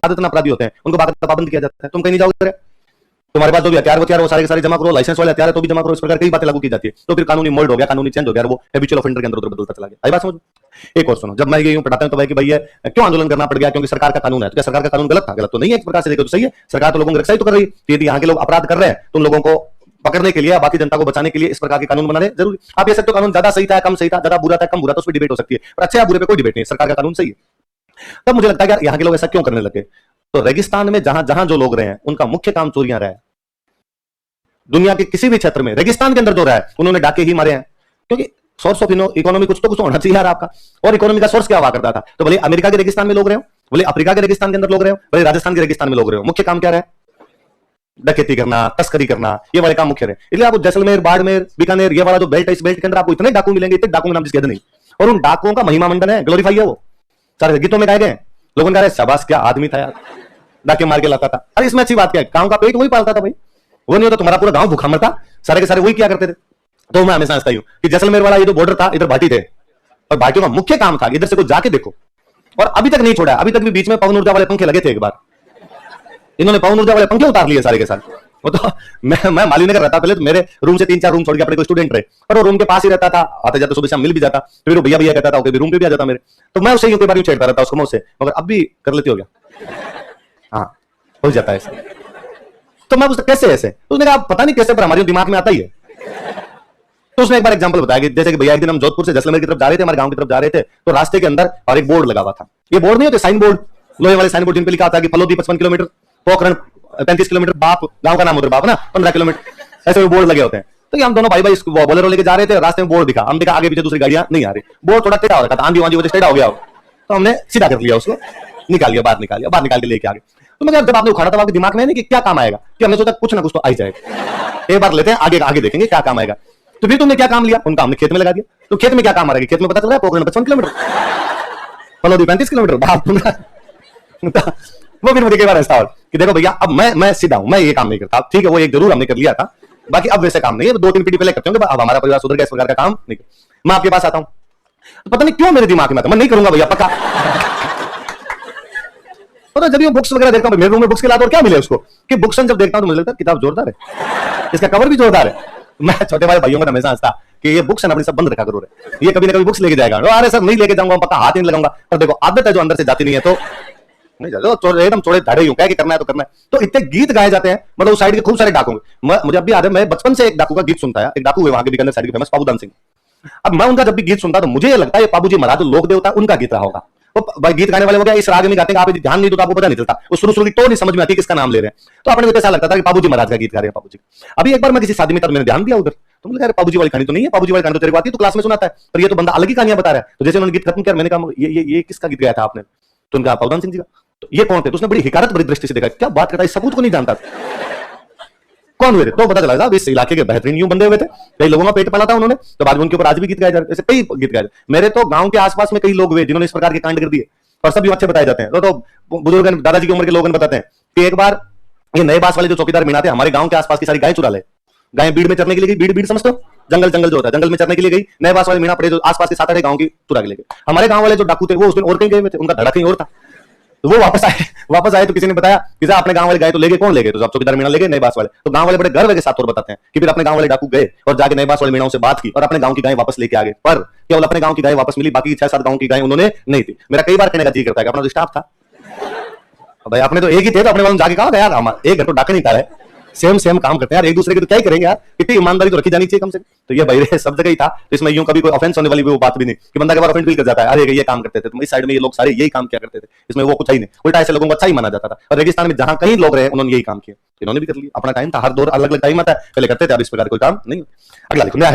अपराध इतना अपराधी होते हैं, उनको बाकायदा पाबंद किया जाता है। तुम कहीं नहीं जाओगे, तुम्हारे पास जो भी हथियार वो सारे के सारे जमा करो, लाइसेंस वाले हथियार है तो भी जमा करो, इस प्रकार कई बातें लागू की जाती है। तो फिर कानूनी मोल्ड हो गया, कानूनी चेंज हो गया, वो हैबिचुअल ऑफेंडर के अंदर उधर बदलता चला गया। आई बात समझ? एक और सुनो, जब मैं ये यूं पढ़ाता हूं तो भाई कि भैया क्यों आंदोलन करना पड़ गया, क्योंकि सरकार का कानून है। तो क्या सरकार का कानून गलत था? गलत तो नहीं है, एक प्रकार से देखो तो सही है। सरकार तो लोगों की रक्षा ही तो कर रही है। यदि यहाँ के लोग अपराध कर रहे हैं तो उन लोगों को पकड़ने के लिए, बाकी जनता को बचाने के लिए इस प्रकार के कानून बनाने जरूरी। आप ये सकते हो कानून ज्यादा सही था, कम सही था, ज्यादा बुरा था, कम बुरा था, उस पर डिबेट हो सकती है, पर अच्छे या बुरे पे कोई डिबेट नहीं, सरकार का कानून सही है। तब मुझे लगता है कि यहाँ के लोग ऐसा क्यों करने लगे? तो रेगिस्तान में जहां जहां जो लोग रहे हैं उनका मुख्य काम चोरियां रहा है। दुनिया के किसी भी क्षेत्र में रेगिस्तान के अंदर जो रहा है उन्होंने डाके ही मारे हैं, क्योंकि सोर्स ऑफ इकोनॉमी कुछ तो होना चाहिए यार आपका। और इकोनॉमी का सोर्स क्या हुआ करता था? तो भले अमेरिका के रेगिस्तान में लोग रहे हो, भले अफ्रीका के रेगिस्तान के अंदर लोग रहे हो, भले राजस्थान के रेगिस्तान में लोग रहे हो, मुख्य काम क्या रहा है? डकैती करना, तस्करी करना, ये वाले काम मुख्य रहे। इसलिए आपको जैसलमेर, बाड़मेर, बीकानेर, ये वाला जो बेल्ट है, इस बेल्ट के अंदर आपको इतने डाकू मिलेंगे, इतने डाकू के नाम जिसके नहीं। और उन डाकुओं का महिमा मंडन है, ग्लोरीफाई है, वो सारे गीतों में गाए गए। लोगों ने कहा शाबाश क्या आदमी था यार, डाके मार के लाता था। अरे इसमें अच्छी बात क्या है? गांव का पेट वही पालता था भाई, वो नहीं होता तुम्हारा पूरा गांव भूखा मरता। सारे के सारे वही क्या करते थे। तो मैं हमेशा समझता हूं कि जैसलमेर वाला ये जो बॉर्डर था, इधर भाटी थे, और भाटियों का मुख्य काम था इधर से कुछ जाके देखो, और अभी तक नहीं छोड़ा। अभी तक भी बीच में पवन ऊर्जा वाले पंखे लगे थे, एक बार इन्होंने पवन ऊर्जा वाले पंखे उतार लिए सारे के सारे। वो तो मैं मालीनगर रहता पहले, तो मेरे रूम से 3-4 रूम छोड़ के अपने कोई स्टूडेंट रहे, और वो रूम के पास ही रहता था, आते जाते सुबह शाम मिल भी जाता, फिर वो भैया भैया कहता था, ओके रूम पे भी आ जाता मेरे। तो मैं उससे कई बार छेड़ता रहता उसको, मुझसे, मगर अब भी कर लेती हो गया, हाँ हो जाता है ऐसे। तो मैं पूछता कैसे ऐसे? तो उसने कहा पता नहीं कैसे, पर हमारे दिमाग में आता ही है। तो उसने एक बार एग्जांपल बताया कि जैसे कि भैया एक दिन हम जोधपुर से जैसलमेर की तरफ जा रहे थे, हमारे गांव की तरफ जा रहे थे, तो रास्ते के अंदर और एक बोर्ड लगा हुआ था। ये बोर्ड नहीं होते साइन बोर्ड, लोहे वाले साइन बोर्ड, जिन पे लिखा था कि फलोदी 55 किलोमीटर, पोखरण 35 किलोमीटर, बाप गांव का नाम उधर बाप ना 15 किलोमीटर, ऐसे बोर्ड लगे होते हैं। तो हम दोनों भाई भाई बोलेरो लेके जा रहे थे, रास्ते में बोर्ड दिखा, हम देखा आगे पीछे दूसरी गाड़ियां नहीं आ रही, बोर्ड थोड़ा टेढ़ा हो रखा था, आंधी वांधी वजह टेढ़ा हो गया, तो हमने सीधा कर लिया उसको, निकाल लिया, बाहर निकाल लिया, बाहर निकाल के लेके आगे। तो मैं जब आपने उखाड़ा था आपके दिमाग में नहीं कि क्या काम आएगा, कि हमने सोचा कुछ ना कुछ तो आ ही जाएगा, एक बार लेते हैं आगे आगे देखेंगे क्या काम आएगा। तो फिर तुमने क्या काम लिया? उनका हमने खेत में लगा दिया। तो खेत में क्या काम आ रहा है? खेत में पता चल रहा है पोखरण 55 किलोमीटर, फलोदी 35 किलोमीटर, बाप वो फिर मुझे कई बार ऐसा कि देखो भैया अब मैं सीधा हूं, मैं ये काम नहीं करता। ठीक है, वो एक जरूर हमने कर लिया था, बाकी अब वैसे काम नहीं है, 2-3 पीढ़ी पहले करते होंगे, अब हमारा परिवार सुधर गया, इस प्रकार का काम नहीं। मैं आपके पास आता हूं तो पता नहीं क्यों मेरे दिमाग में आता, मैं नहीं करूंगा भैया पक्का। तो जब ये बुक्स वगैरह देखता हूं, मेरे रूम में बुक्स के अलावा और क्या मिले उसको, कि बुक्स जब देखता हूं तो मुझे लगता है किताब जोरदार है, इसका कवर भी जोरदार है। मैं छोटे वाले भाइयों को हमेशा हंसता कि ये बुक्स अपनी सब बंद रखा करो रे, ये कभी ना कभी बुक्स लेके जाएगा। अरे सर नहीं लेके जाऊंगा, पक्का हाथ नहीं लगाऊंगा, पर देखो आदत है जो अंदर से जाती नहीं है, तो नहीं जाते, एकदम चौड़े धाड़े यूं क्या कि करना है तो करना है। तो इतने गीत गाए जाते हैं, मतलब उस साइड के खूब सारे डाकू। मुझे अभी याद है, मैं बचपन से एक डाकू का गीत सुनता है, एक डाकू है वहां के बीकानेर साइड के फेमस पाबूदान सिंह। अब मैं उनका जब भी गीत सुनता तो मुझे ये लगता है पाबूजी महाराज जो लोक देवता उनका गीत रहा होगा। वो भाई गीत गाने वाले हो गया, इस राग में गाते हैं, आप ध्यान नहीं तो आपको पता नहीं चलता, वो शुरू की तो नहीं समझ में आती किसका नाम ले रहे हैं। तो अपने को ऐसा लगता था कि पाबूजी महाराज का गीत गा रहे हैं पाबूजी। अभी एक बार मैं किसी शादी में, तब मैंने ध्यान दिया उधर, तो मुझे पाबूजी वाली कहानी तो नहीं है, पाबूजी वाली कहानी तो तेरे को आती है, तो क्लास में सुनाता है, पर ये तो बंदा अलग ही कहानियां बता रहा है। तो जैसे उन्होंने गीत खत्म किया, मैंने कहा ये किसका गीत गाया था आपने? तो उनका पाबूदान सिंह जी का। तो ये कौन थे? तो उसने बड़ी हिकारत भरी दृष्टि से देखा, क्या बात करता है, सबूत को नहीं जानता कौन हुए थे। तो पता चला था इस इलाके के बेहतरीन यूं बंदे हुए थे, कई लोगों का पेट पाला था उन्होंने, तो बाद में उनके ऊपर आज भी गीत गाए जा रहे, ऐसे कई गीत गाए। मेरे तो गांव के आसपास में कई लोग हुए जिन्होंने इस प्रकार के कांड कर दिए, और सब अच्छे बताए जाते हैं। तो बुजुर्ग दादाजी की उम्र के लोग बताते हैं कि एक बार ये नए बास वाले जो चौकीदार मीना थे, हमारे गांव के आसपास की सारी गाय चुरा ले। गाय बीड़ में चरने के लिए गई, बीड़ समझते हो, जंगल जो होता है, जंगल में चरने के लिए गई, नए बास वाले मीना पड़े जो आसपास के 7-8 गांव की चुरा के ले गए। हमारे गांव वाले जो डाकू थे वो उस दिन और कहीं गए हुए थे, उनका धड़ा कहीं और था। तो वो वापस आए तो किसी ने बताया कि अपने गांव वाले गए, तो लेके कौन ले गए? तो चौकीदार मीना ले गए, नए बास वाले। तो गांव वाले बड़े गर्व के साथ और बताते हैं कि फिर अपने गांव वाले डाकू गए और जाके नए बास वाले मीनाओं से बात की और अपने गांव की गाय वापस लेके आ गए, पर केवल अपने गांव की गाय वापस मिली, बाकी 6-7 गांव की गाय उन्होंने नहीं थी। मेरा कई बार कहने का जी करता है कि अपना जो स्टाफ था भाई, अपने तो एक ही थे, तो अपने वालों जाके कहा यार हम एक घर तो डाके नहीं था रहे, सेम काम करते हैं यार, एक दूसरे की तो क्या ही करेंगे यार, इतनी ईमानदारी तो रखी जानी चाहिए कम से कम। तो ये भाई सब जगह ही था, तो इसमें यूं कभी कोई ऑफेंस होने वाली वो बात भी नहीं कि बंदा के बार ऑफेंस फील कर जाता है, अरे ये काम करते थे, तो इस साइड में ये लोग सारे यही काम किया करते थे, इसमें वो कुछ ही नहीं, उल्टा ऐसे लोगों को अच्छा ही माना जाता था। और रेगिस्तान में जहां कहीं लोग रहे उन्होंने यही काम किया, इन्होंने भी कर लिया। अपना टाइम था, हर दौर अलग अलग टाइम आता है, पहले करते थे, अब इस प्रकार कोई काम नहीं। अगला लिखो।